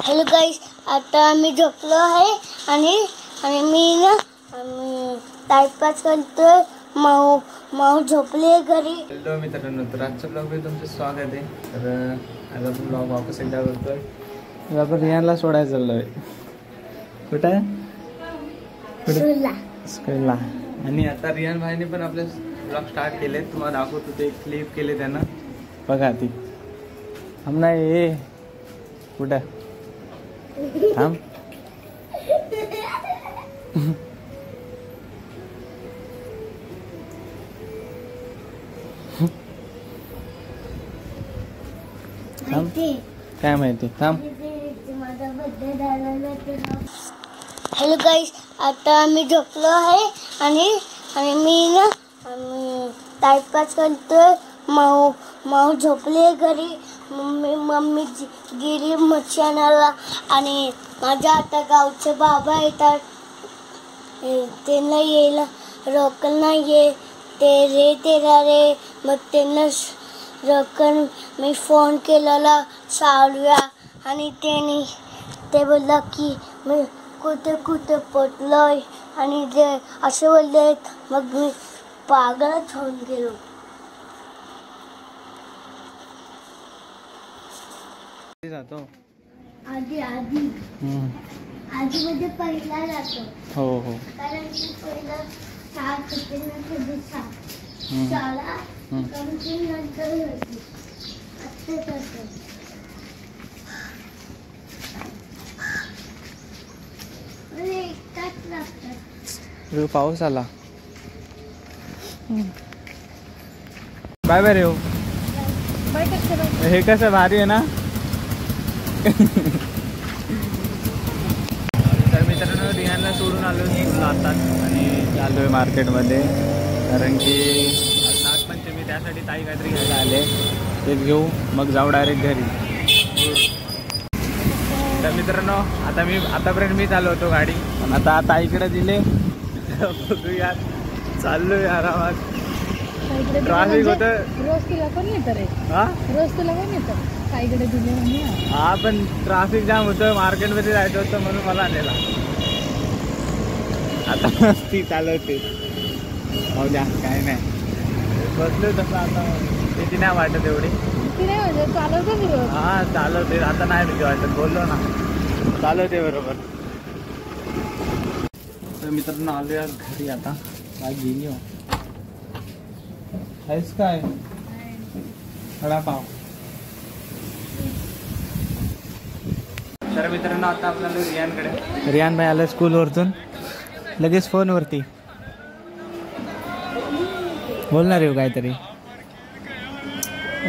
Hello गाईस, आता आम्ही झोपलो आहे आणि आणि मी ना टाइमपास करतोय. माऊ झोपले घरी. हॅलो मित्रांनो, तर आजच्या ब्लॉगमध्ये तुमचं स्वागत आहे. तर आज आपण ब्लॉग वापस एकदा करतोय. आपण रियानला सोडायला चाललोय. कुठं आहे? स्कूलला. आणि आता रियान भाईने पण आपले ब्लॉग स्टार्ट केले. तुम्हाला दाखवतो, ते क्लिप केले त्यानं. बघा ती हम नाही हे कुठं थांब. काय माहिती थांब. हॅलो गाईस, आता आम्ही झोपलो आहे आणि मी ना टाइमपास करतोय. माऊ झोपले घरी. मम्मी गेली मच्छानाला आणि माझ्या आता गावचे बाबा येतात. त्यांना यायला रोकल नाहीये. ते रे मग त्यांना रकन मी फोन केलेला साडव्या आणि ते बोलला की मी कुठे पटलोय आणि ते असे बोलले. मग मी पागलच होऊन गेलो. जातो आधी म्हणजे पहिला जातो. हो कारण की पहिलं शाळा शाळा नंतर होती. पाऊस आला. बाय बाय रे. हे कसं भारी आहे ना. तर मित्रांनो, रिहानला सोडून आलो आताच आणि आलोय मार्केटमध्ये. कारण की नागपंचमी, त्यासाठी ताई काहीतरी घ्यायला आले. ते घेऊ, मग जाऊ डायरेक्ट घरी. तर मित्रांनो, आतापर्यंत मीच आलो होतो गाडी, पण आता ताईकडे दिले. बघूया, चाललोय आरामात. ट्रॅफिक होतं. रोज तुला कोण येतं रे? रोज तुला कोण येतं? काहीकडे दिले म्हणजे. हा, पण ट्रॅफिक जाम होतं. मार्केटमध्ये जायचं होतं म्हणून मला आलेला. आता ती चालवते. हो द्या, काय नाही, बसलो तसं. आता भीती नाही वाटत एवढी. ती नाही म्हणजे चालवतो मी रोज. हा, चालवते. आता नाही भीती वाटत. बोललो ना, चालवते बरोबर. तर मित्रांनो, आलो यार घरी. आता काय गेली हो आहेस काय? वडापाव. तर मित्रांनो, आता आपल्याला रियान भाई आलं स्कूलवरतून. लगेच फोनवरती बोलणार येऊ काहीतरी.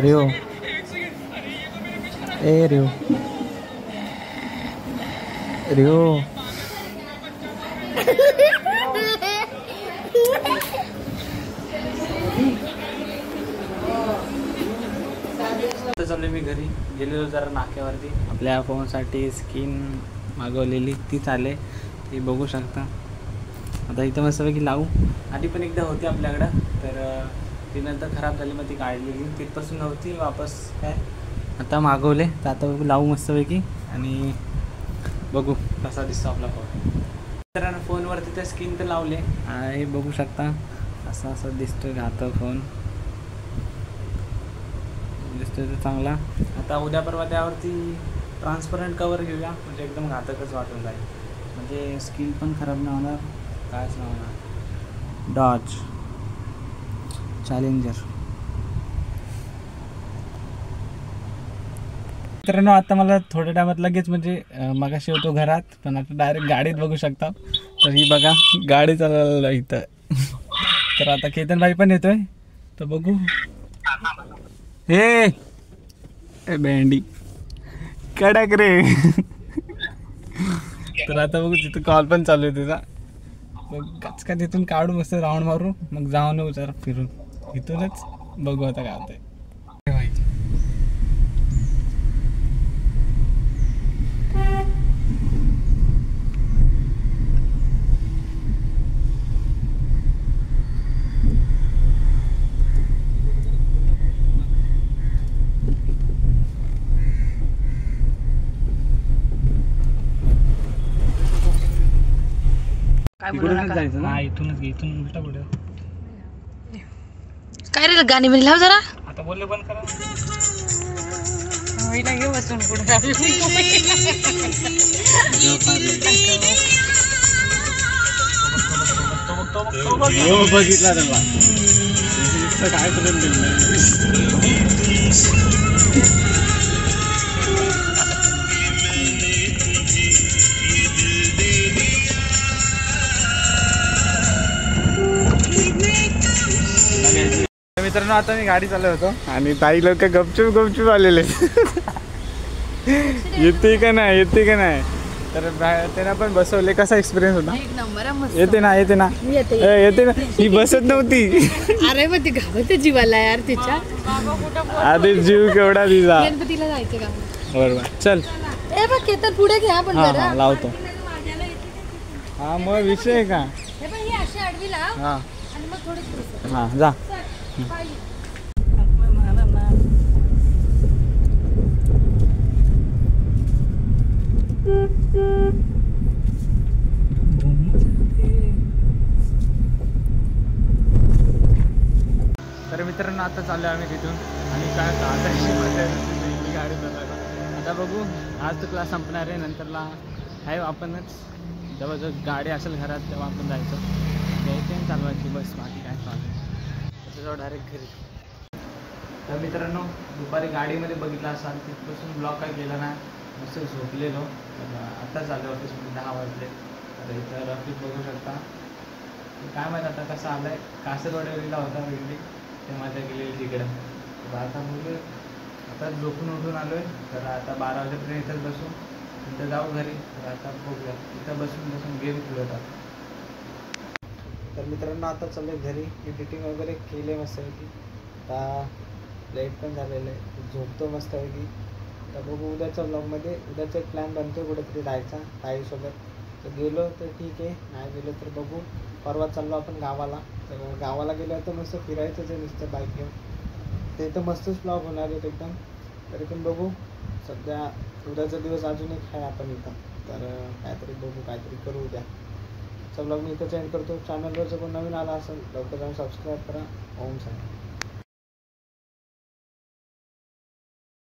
रिओ रिओ चालू मी घरी. गेलेलो जरा नाक्यावरती. आपल्या फोनसाठी स्किन मागवलेली तीच आले. ते बघू शकता. आता इथं मस्तपैकी लावू. आधी पण एकदा होती आपल्याकडं, तर ती नंतर खराब झाली. मग ती काढलेली. तिथपासून नव्हती, वापस काय आता मागवले. तर आता बघू, लावू मस्तपैकी आणि बघू कसा दिसतो आपला फोन. तर फोनवरती त्या स्किन तर लावले. हे बघू शकता. असं दिसतोय राहतं फोन. दिसतोय तर चांगला. आता उद्या परवा त्यावरती ट्रान्सपरंट कवर घेऊया. म्हणजे एकदम घातकच वाटून जाईल. म्हणजे स्किन पण खराब नाही होणार, कायच नाही होणार. Dodge challenger. मित्रांनो, आता मला थोड्या टायमात लगेच, म्हणजे मगाशी होतो घरात, पण आता डायरेक्ट गाडीत बघू शकता. तर ही बघा, गाडी चालवलं इथं. तर आता केतन भाई पण येतोय. तर बघू. हे भेंडी कडक रे. तर आता बघू, तिथं कॉल पण चालू आहे तिचा. मग का तिथून काढू, मस्त राऊंड मारू, मग जाऊन येऊ जरा फिरून. इथूनच बघू आता काय होतंय. काय बोलू इकडूनच नका. जायचं ना? इथूनच घे, इथून उलटा पुढे. काय रे गाणी म्हणे लाव जरा. आता बोलले बंद करा. हिला घेऊ बसून पुढे हो बघितला त्याला काय पर्यंत मित्रांनो आता मी गाडी चालवत होतो आणि ताई लोक गपचूप गपचूप आलेले येते का नाही तर त्यांना पण बसवले. कसा एक्सपिरियन्स होता? एक नंबर आहे मस्त. येते ना येते. येते ना. ही बसत नव्हती. अरे मग ती घाबरते जीवाला यार तिच्या. आधी जीव केवढा दिला. गणपतीला जायचं का? बरोबर चल. ए बघ केतन पुढे घ्या आपण हा जरा. हा लावतो. हा मग विषय आहे का? हे बघ ही अशी आडवी लाव हा आणि मग थोडी हा जा. तर मित्रांनो आता चाललो आम्ही तिथून आणि काय आता गाडी चालवायला. आता बघू आज तर क्लास संपणार आहे. नंतरला आहे आपणच जेव्हा जर गाडी असेल घरात तेव्हा आपण जायचं द्यायचं आणि चालवायची बस. बाकी काय चालू त्याच्याजवळ डायरेक्ट घरी. तर मित्रांनो दुपारी गाडीमध्ये बघितलं असाल तिथपासून ब्लॉग काय केला ना मस्त झोपलेलो. तर आता चालू ऑफिसमध्ये 10 वाजले. तर इथं रफिक बघू शकता. काय माहीत आता कसं आलं आहे. कासरवाडीला होता वेगळी ते माझ्या गेलेली तिकडं. तर आता मुलं आता झोपून उठून आलो आहे. तर आता 12 वाजेपर्यंत इथंच बसू इथं जाऊ घरी. तर आता बघूया इथं बसून गेम खेळतात. तर मित्रांनो आता चालू आहे घरी. एडिटिंग वगैरे केले मस्तपैकी. आता लेट पण झालेलं आहे. झोपतो मस्तपैकी. तर बघू उद्याच्या ब्लॉगमध्ये. उद्याचा एक प्लॅन बनतो कुठेतरी जायचा ताईसोबत. तर गेलो तर ठीक आहे नाही गेलो तर बघू. परवा चाललो आपण गावाला. तर गावाला गेलो तर मस्त फिरायचंच आहे नुसतं बाईक घेऊन. ते तर मस्तच ब्लॉग होणार आहेत एकदम. तरी पण बघू सध्या उद्याचा दिवस अजून एक आहे आपण इथं. तर काहीतरी बघू काहीतरी करू उद्या. चा ब्लॉग मी इथंच एंड करतो. चॅनलवर जर कोण नवीन आला असेल लवकर जाऊन सबस्क्राईब करा. ओम साई.